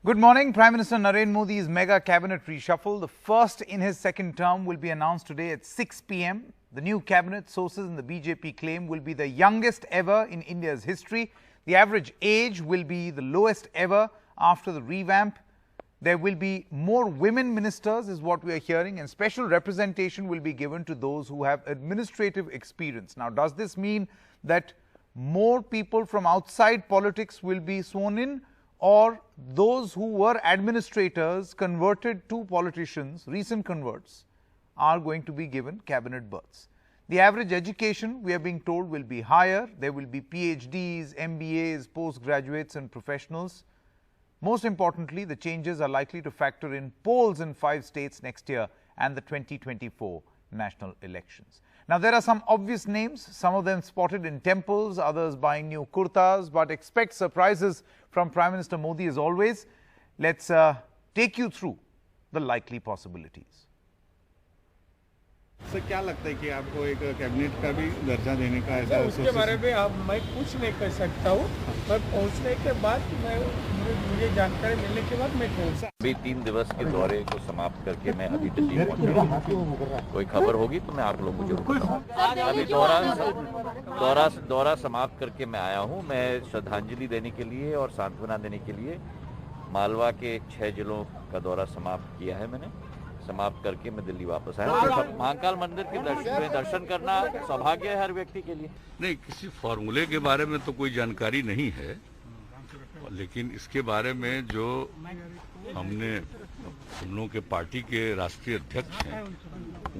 Good morning. Prime Minister Narendra Modi's mega cabinet reshuffle, the first in his second term, will be announced today at 6 p.m. The new cabinet, sources in the BJP claim, will be the youngest ever in India's history. The average age will be the lowest ever after the revamp. There will be more women ministers, is what we are hearing, and special representation will be given to those who have administrative experience. Now, does this mean that more people from outside politics will be sworn in, or those who were administrators converted to politicians, recent converts, are going to be given cabinet berths? The average education, we are being told, will be higher. There will be PhDs, MBAs, postgraduates and professionals. Most importantly, the changes are likely to factor in polls in 5 states next year and the 2024 national elections. Now, there are some obvious names, some of them spotted in temples, others buying new kurtas, but expect surprises from Prime Minister Modi as always. Let's take you through the likely possibilities. Sir, क्या लगता है कि आपको एक cabinet का भी दर्जा देने का ऐसा उसके बारे में अब मैं कुछ नहीं कर सकता हूँ। मैं पहुँचने के बाद मुझे जानकारी मिलने के बाद मैं पहुँचा। अभी 3 दिवस के दौरे को समाप्त करके मैं अभी दिल्ली पहुँचा। कोई खबर होगी तो मैं आप लोगों को जरूर बताऊंगा। अभी दौरा समाप्त करके मैं आया हूँ। मैं श्रद्धांजलि देने के लिए और सांत्वना देने के लिए मालवा के 6 जिलों का दौरा समाप्त किया है। मैंने समाप्त करके मैं दिल्ली वापस आया। महाकाल मंदिर के दर्शन करना सौभाग्य है हर व्यक्ति के लिए। नहीं, किसी फॉर्मूले के बारे में तो कोई जानकारी नहीं है, लेकिन इसके बारे में जो हमने हम लोगों के पार्टी के राष्ट्रीय अध्यक्ष हैं,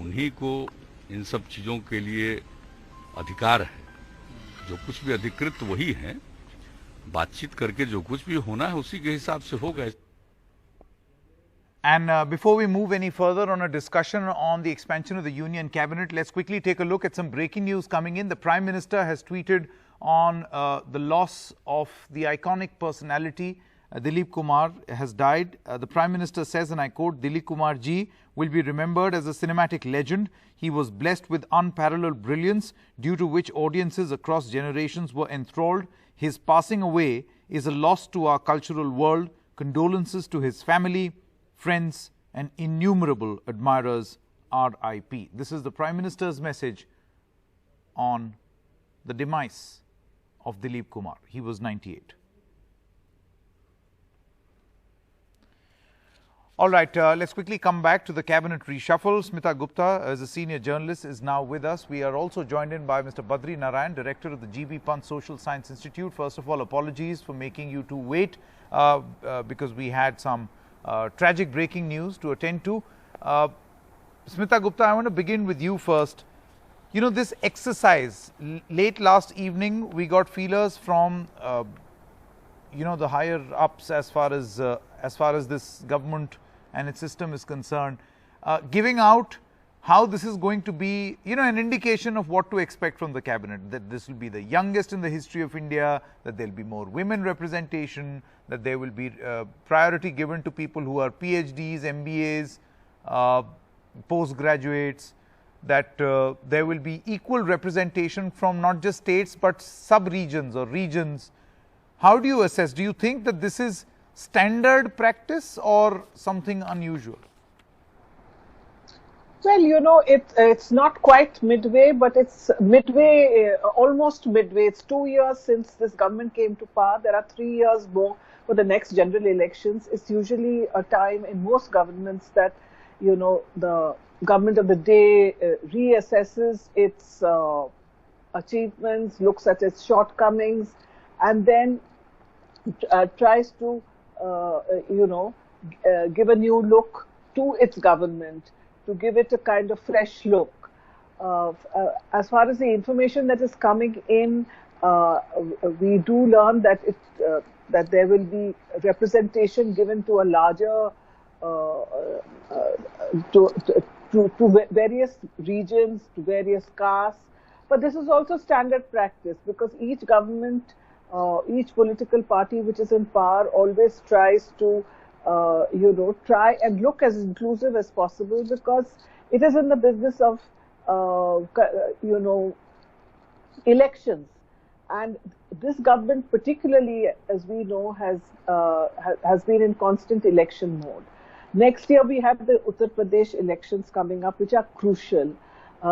उन्हीं को इन सब चीज़ों के लिए अधिकार है। जो कुछ भी अधिकृत वही हैं, बातचीत करके जो कुछ भी होना है उसी के हिसाब से होगा। And before we move any further on a discussion on the expansion of the Union Cabinet, let's quickly take a look at some breaking news coming in. The Prime Minister has tweeted on the loss of the iconic personality. Dilip Kumar has died. The Prime Minister says, and I quote, "Dilip Kumar ji will be remembered as a cinematic legend. He was blessed with unparalleled brilliance, due to which audiences across generations were enthralled. His passing away is a loss to our cultural world. Condolences to his family, friends and innumerable admirers, RIP." This is the Prime Minister's message on the demise of Dilip Kumar. He was 98. All right, let's quickly come back to the cabinet reshuffle. Smita Gupta, as a senior journalist, is now with us. We are also joined in by Mr. Badri Narayan, director of the GB Pant Social Science Institute. First of all, apologies for making you to wait because we had some tragic breaking news to attend to. Smita Gupta, I want to begin with you first. You know, this exercise, late last evening, we got feelers from, the higher ups as far as this government and its system is concerned, giving out how this is going to be, an indication of what to expect from the cabinet, that this will be the youngest in the history of India, that there will be more women representation, that there will be priority given to people who are PhDs, MBAs, postgraduates, that there will be equal representation from not just states but sub-regions or regions. How do you assess? Do you think that this is standard practice or something unusual? Well, it's not quite midway, but it's midway, almost midway. It's 2 years since this government came to power. There are 3 years more for the next general elections. It's usually a time in most governments that, the government of the day reassesses its achievements, looks at its shortcomings, and then tries to, give a new look to its government, to give it a kind of fresh look. As far as the information that is coming in, we do learn that that there will be representation given to a larger, to various regions, to various castes. But this is also standard practice, because each government, each political party which is in power always tries to try and look as inclusive as possible, because it is in the business of, elections. And this government, particularly, as we know, has been in constant election mode. Next year, we have the Uttar Pradesh elections coming up, which are crucial,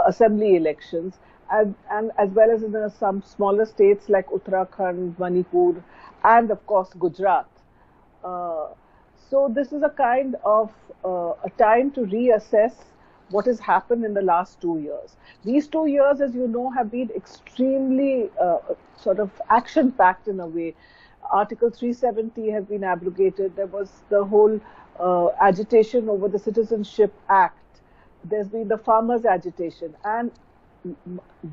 assembly elections, and as well as in some smaller states like Uttarakhand, Manipur, and of course Gujarat. So this is a kind of a time to reassess what has happened in the last 2 years. These 2 years, as you know, have been extremely sort of action-packed in a way. Article 370 has been abrogated. There was the whole agitation over the Citizenship Act. There's been the farmers' agitation. And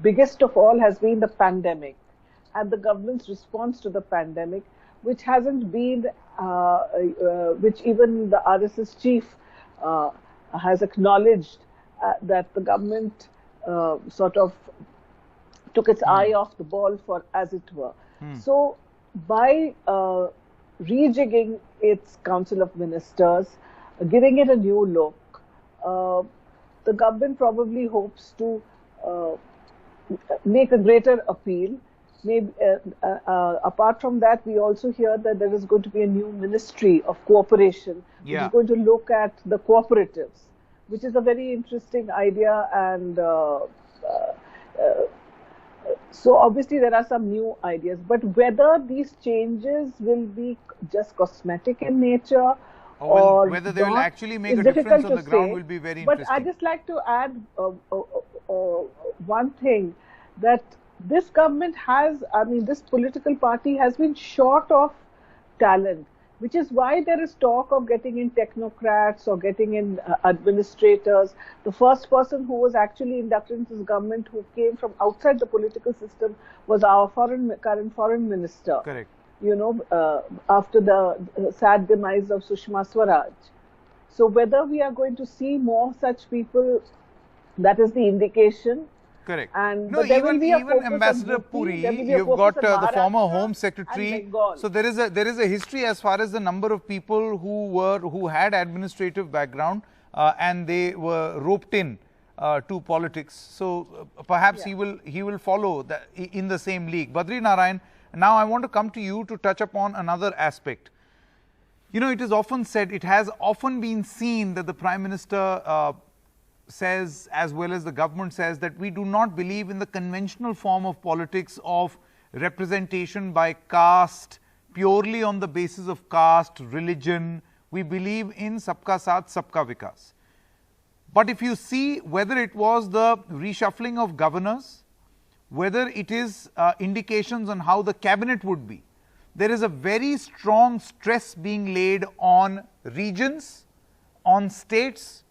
biggest of all has been the pandemic and the government's response to the pandemic, which hasn't been, which even the RSS chief has acknowledged that the government sort of took its eye off the ball, for as it were. So by rejigging its Council of Ministers, giving it a new look, the government probably hopes to make a greater appeal. Maybe, apart from that, we also hear that there is going to be a new Ministry of Cooperation, which is going to look at the cooperatives, which is a very interesting idea. And so obviously there are some new ideas, but whether these changes will be just cosmetic in nature or whether they will not actually make a is difference on difficult the to ground say. will be very But interesting. I'd just like to add one thing, that this government has, I mean, this political party has been short of talent, which is why there is talk of getting in technocrats or getting in administrators. The first person who was actually inducted into this government who came from outside the political system was our current foreign minister. Correct. You know, after the sad demise of Sushma Swaraj. So whether we are going to see more such people, that is the indication. Correct. And No, but there will be a even focus on Ambassador UP, Puri, there will be a you've focus got on the former Maharashtra Home and Secretary. Bengal. So there is a history as far as the number of people who had administrative background and they were roped in to politics. So perhaps he will follow in the same league. Badri Narayan, now I want to come to you to touch upon another aspect. You know, it is often said, it has often been seen that the Prime Minister says, as well as the government says, that we do not believe in the conventional form of politics of representation by caste, purely on the basis of caste, religion. We believe in Sabka Saath, Sabka Vikas. But if you see whether it was the reshuffling of governors, whether it is indications on how the cabinet would be, there is a very strong stress being laid on regions, on states,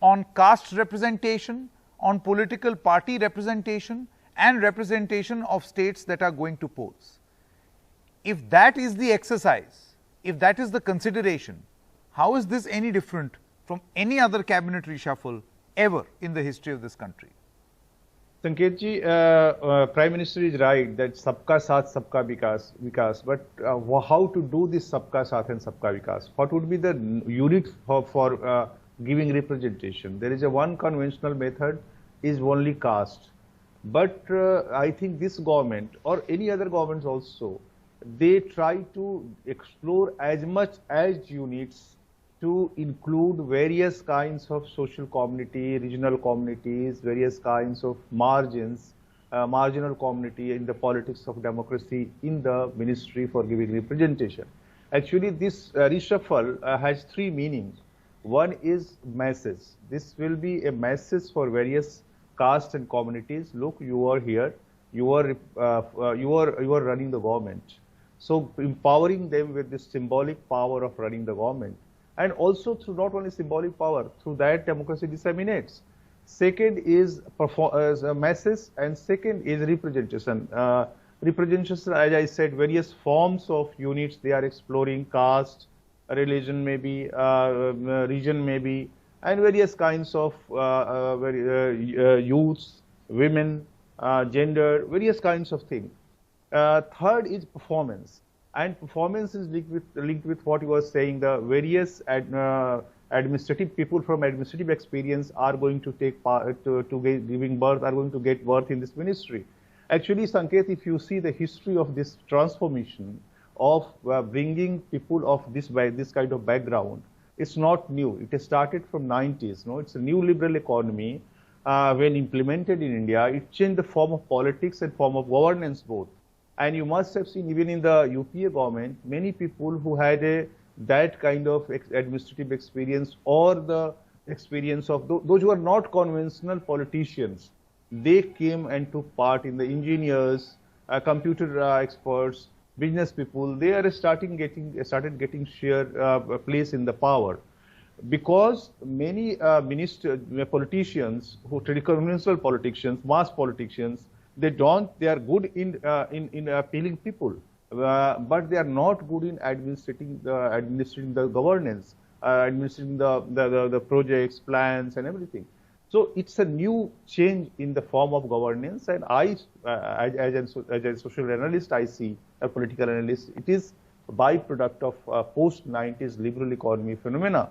on caste representation, on political party representation, and representation of states that are going to polls. If that is the exercise, if that is the consideration, how is this any different from any other cabinet reshuffle ever in the history of this country? Sanket ji, Prime Minister is right that Sabka Saath, Sabka Vikas, but how to do this Sabka Saath and Sabka Vikas? What would be the unit for giving representation? There is a one conventional method is only caste. But I think this government or any other governments also, they try to explore as much as units to include various kinds of social community, regional communities, various kinds of margins, marginal community in the politics of democracy in the ministry for giving representation. Actually, this reshuffle has three meanings. One is message. This will be a message for various castes and communities. Look, you are here. You are running the government. So empowering them with this symbolic power of running the government, and also through not only symbolic power, through that democracy disseminates. Second is a message, and second is representation. Representation, as I said, various forms of units they are exploring: caste, religion, maybe region, maybe, and various kinds of youths, women, gender, various kinds of things. Third is performance, and performance is linked with what you were saying. The various administrative people from administrative experience are going to take part to giving birth, are going to get birth in this ministry, Actually, Sanket, if you see the history of this transformation of bringing people of this kind of background, it's not new. It has started from 90s. No, it's a new liberal economy. When implemented in India, it changed the form of politics and form of governance both. And you must have seen even in the UPA government, many people who had that kind of administrative experience or the experience of those who are not conventional politicians, they came and took part in the engineers, computer experts, business people. They are started getting share place in the power, because many politicians who conventional politicians, mass politicians, they are good in appealing people, but they are not good in administrating the governance, administrating the projects, plans, and everything. So it's a new change in the form of governance, and as a social analyst, I see a political analyst, it is a byproduct of post-90s liberal economy phenomena,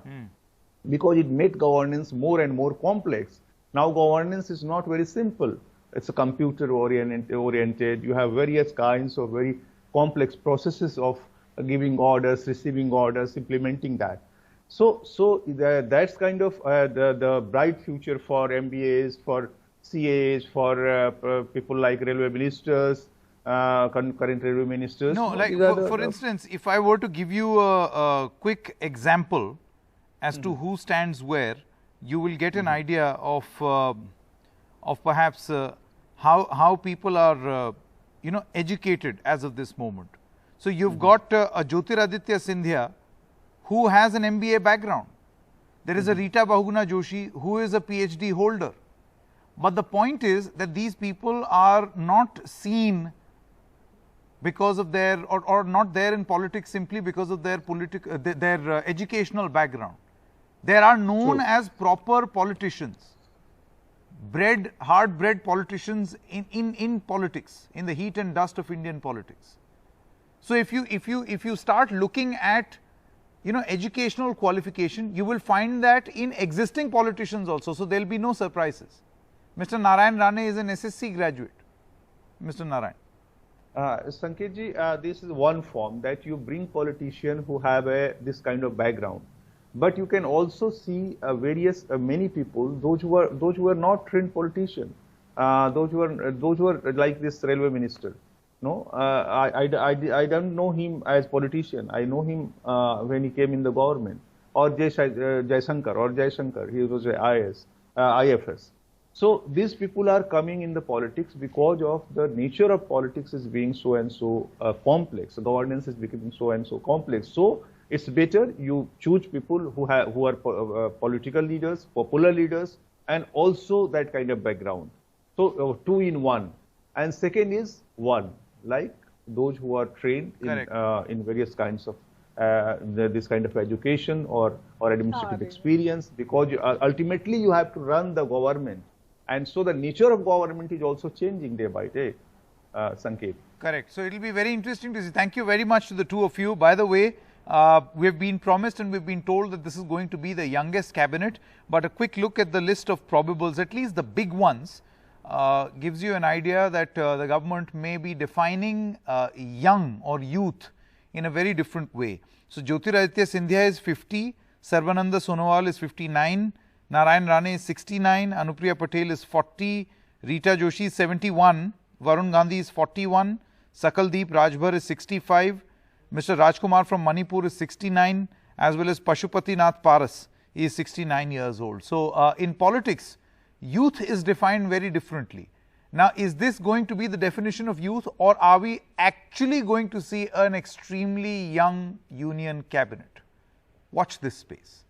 because it made governance more and more complex. Now governance is not very simple. It's a computer oriented. You have various kinds of very complex processes of giving orders, receiving orders, implementing that. So that's kind of the bright future for MBAs, for CAs, for people like railway ministers, current railway ministers. No, like for instance, if I were to give you a quick example as to who stands where, you will get an idea of perhaps how people are educated as of this moment. So you've got a Jyotiraditya Scindia who has an MBA background. There is a Rita Bahuguna Joshi who is a PhD holder. But the point is that these people are not seen because of their, or not there in politics simply because of their educational background. They are known as proper politicians, hard-bred politicians in politics, in the heat and dust of Indian politics. So if you start looking at educational qualification, you will find that in existing politicians also. So there will be no surprises. Mr. Narayan Rane is an SSC graduate. Mr. Narayan. Sanketji, this is one form that you bring politicians who have this kind of background. But you can also see many people, those who are not trained politicians, those who are like this railway minister. No, I don't know him as politician. I know him when he came in the government. Or Jaishankar, he was IFS. So these people are coming in the politics because of the nature of politics is being so and so complex. The governance is becoming so and so complex. So it's better you choose people who are political leaders, popular leaders, and also that kind of background. So 2 in 1. And second is 1. Like those who are trained in various kinds of this kind of education or administrative experience, because ultimately you have to run the government, and so the nature of government is also changing day by day. Sanket. Correct. So it will be very interesting to see. Thank you very much to the two of you. By the way, we have been promised and we have been told that this is going to be the youngest cabinet, but a quick look at the list of probables, at least the big ones, gives you an idea that the government may be defining young or youth in a very different way. So Jyotiraditya Scindia is 50, Sarbananda Sonowal is 59, Narayan Rane is 69, Anupriya Patel is 40, Rita Joshi is 71, Varun Gandhi is 41, Sakaldeep Rajbhar is 65, Mr. Rajkumar from Manipur is 69, as well as Pashupati Nath Paras is 69 years old. So in politics, youth is defined very differently. Now, is this going to be the definition of youth, or are we actually going to see an extremely young union cabinet? Watch this space.